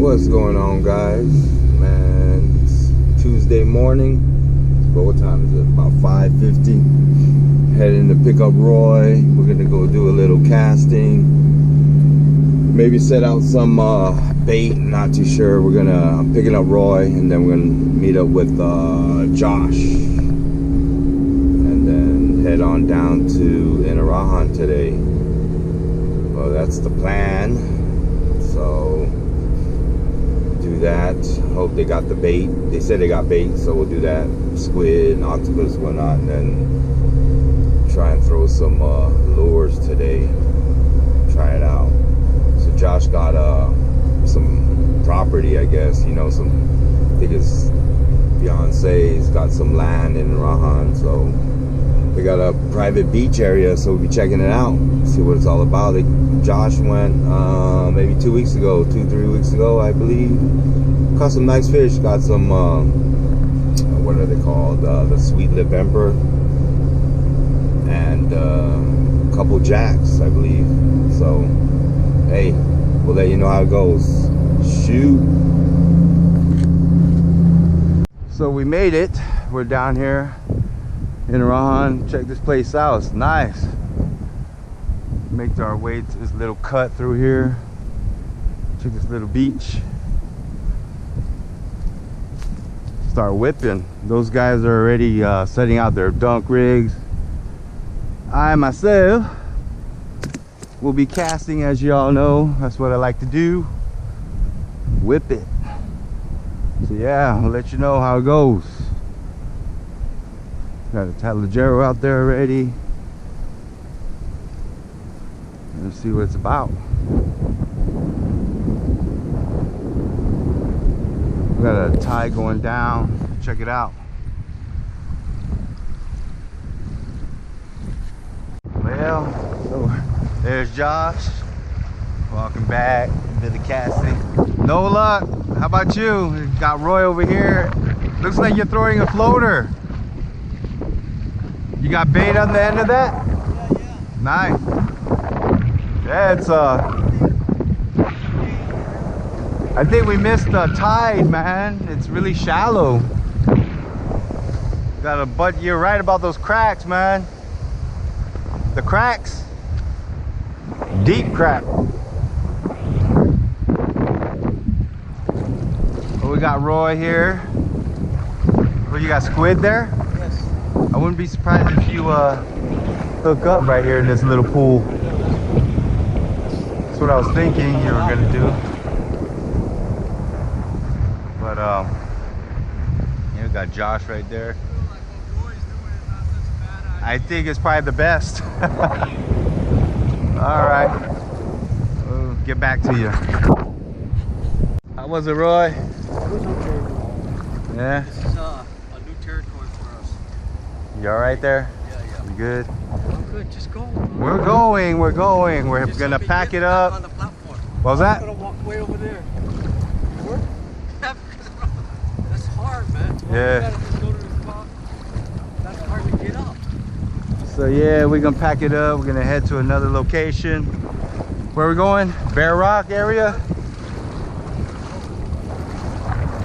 What's going on, guys? Man, it's Tuesday morning. But what time is it? About 5:50. Heading to pick up Roy. We're gonna go do a little casting. Maybe set out some bait. Not too sure. I'm picking up Roy, and then we're gonna meet up with Josh, and then head on down to Inarajan today. Well, that's the plan. So do that. Hope they got the bait. They said they got bait, so we'll do that. Squid and octopus, whatnot, and then try and throw some lures today. Try it out. So Josh got some property, I guess. You know, I think his fiance's got some land in Rahan, so we got a private beach area, so we'll be checking it out, see what it's all about. Josh went maybe 3 weeks ago, I believe. Caught some nice fish. Got some what are they called? The sweet lip emperor, and a couple jacks, I believe. So hey, we'll let you know how it goes. Shoot. So we made it. We're down here in Rahan. Check this place out. It's nice. Make our way to this little cut through here. Check this little beach. Start whipping. Those guys are already setting out their dunk rigs. I myself will be casting, as you all know. That's what I like to do. Whip it. So yeah, I'll let you know how it goes. Got a Talajero out there already. Let's see what it's about. We got a tide going down. Check it out. Well, so there's Josh. Welcome back to the casting. No luck. How about you? Got Roy over here. Looks like you're throwing a floater. You got bait on the end of that? Yeah, yeah. Nice. Yeah, it's I think we missed the tide, man. It's really shallow. But you're right about those cracks, man. The cracks. Deep crack. Oh, we got Roy here. Oh, you got squid there? Yes. I wouldn't be surprised if you hook up right here in this little pool. That's what I was thinking you were gonna do. But yeah, we got Josh right there. I think it's probably the best. All right, we'll get back to you. How was it, Roy? Yeah. This is a new territory for us. You all right there? Yeah, yeah. You good? I'm good. Just go. We're going. We're gonna pack it up. On the platform. What was that? I'm gonna walk way over there. Work? Yeah, because that's hard, man. Yeah. You gotta just go to the spot. That's hard to get up. So yeah, we're gonna pack it up. We're gonna head to another location. Where are we going? Bear Rock area?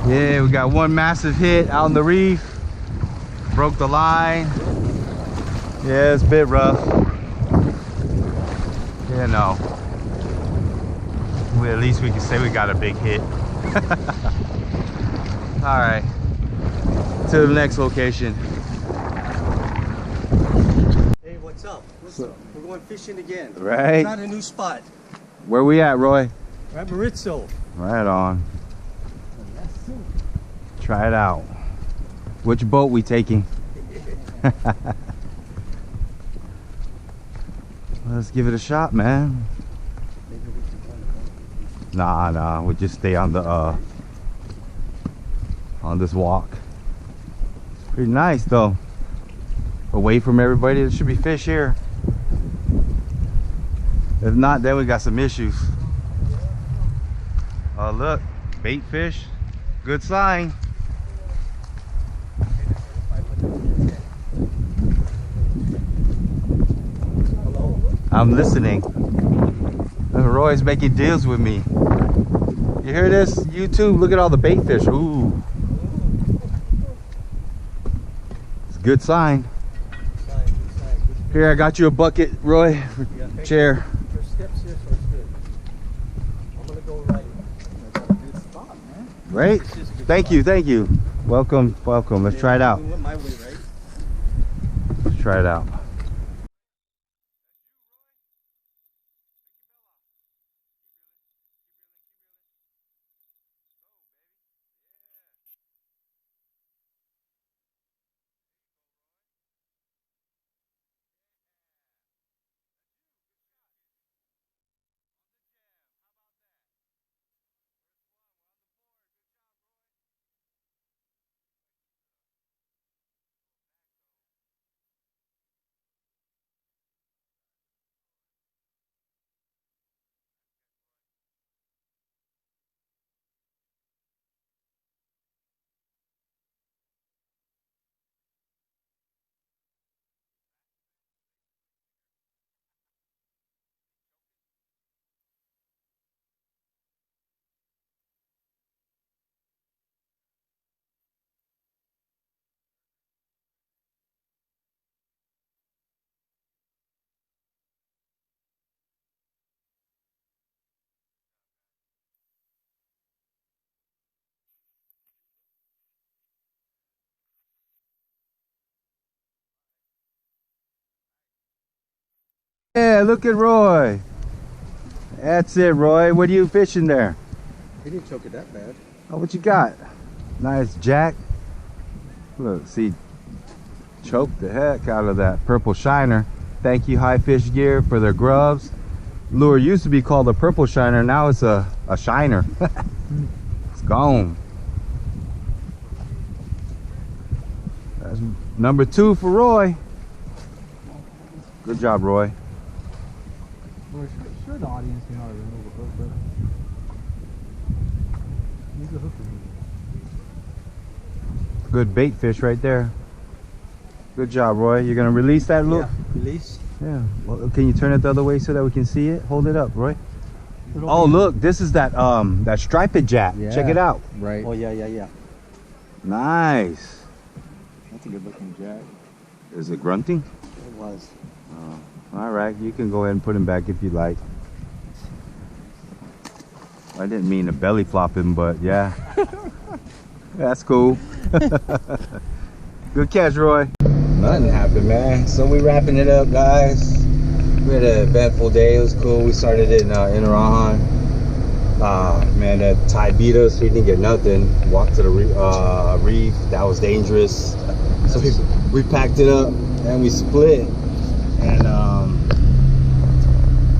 Yeah, we got one massive hit out in the reef. Broke the line. Yeah, it's a bit rough. Yeah, no. Well, at least we can say we got a big hit. All right, to the next location. Hey, what's up? We're going fishing again. Right. It's not a new spot. Where we at, Roy? We're at Maritzo. Right on. Try it out. Which boat we taking? Let's give it a shot, man. Nah, we'll just stay on the on this walk. It's pretty nice though. Away from everybody. There should be fish here. If not, then we got some issues. Oh look, bait fish. Good sign. I'm listening. Roy's making deals with me. You hear this? YouTube, look at all the bait fish. Ooh. It's a good sign. Here, I got you a bucket, Roy. Chair. Your steps here, so it's good. I'm gonna go right. That's a good spot, man. Right? Thank you, thank you. Welcome, welcome. Let's try it out. My way, right? Let's try it out. Yeah, look at Roy. That's it, Roy. What are you fishing there? He didn't choke it that bad. Oh, what you got? Nice jack. Look, see, choked the heck out of that purple shiner. Thank you, High Fish Gear, for their grubs. Lure used to be called a purple shiner. Now it's a shiner. It's gone. That's number 2 for Roy. Good job, Roy. Well, sure the audience can already remove a hook, but use a hook remover. Good bait fish right there. Good job, Roy. You're gonna release that lure? Yeah, release. Yeah. Well, can you turn it the other way so that we can see it? Hold it up, Roy. Oh, look, this is that striped jack. Yeah. Check it out. Right. Oh yeah. Nice. That's a good looking jack. Is it grunting? It was. All right, you can go ahead and put him back if you like. I didn't mean to belly flop him, but yeah. That's cool. Good catch, Roy. Nothing happened, man. So we wrapping it up, guys. We had an eventful day. It was cool. We started in Inarahan. Man, that tide beat us. We didn't get nothing. Walked to the reef. That was dangerous. So we packed it up and we split. And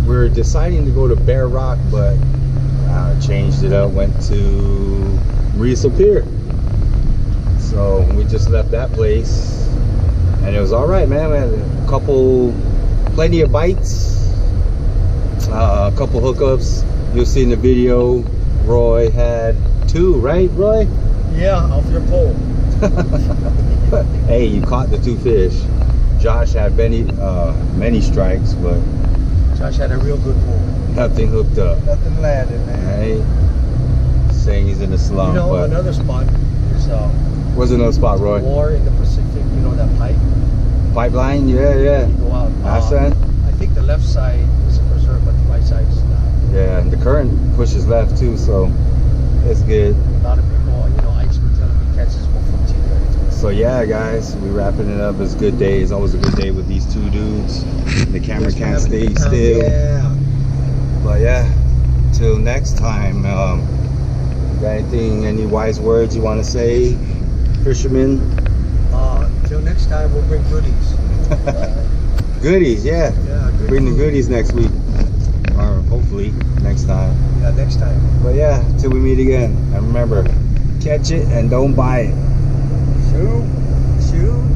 we were deciding to go to Bear Rock, but changed it up. Went to Marisa Pier. So we just left that place, and it was all right, man. We had plenty of bites, a couple hookups. You'll see in the video. Roy had 2, right, Roy? Yeah, off your pole. Hey, you caught the 2 fish. Josh had many strikes, but Josh had a real good pole. nothing hooked up. Nothing landed, man. Right? Saying he's in a slump. You know, but another spot is where's another spot, Roy? War in the Pacific. You know that pipe? Pipeline? Yeah. You go out. I think the left side is preserved, but the right side is not. Yeah, and the current pushes left too, so it's good. A lot of people, you know, Ike's were telling me catches 115. So yeah, guys, we wrapping it up. It's a good day. It's always a good day with these 2 dudes. The camera can't stay still. Yeah. But yeah, till next time. Got any wise words you want to say, fisherman? Till next time, we'll bring goodies. Goodies, yeah. Yeah, good Bring the food. goodies next week, or hopefully next time. Yeah, next time. But yeah, till we meet again. And remember, catch it and don't buy it. Shoot.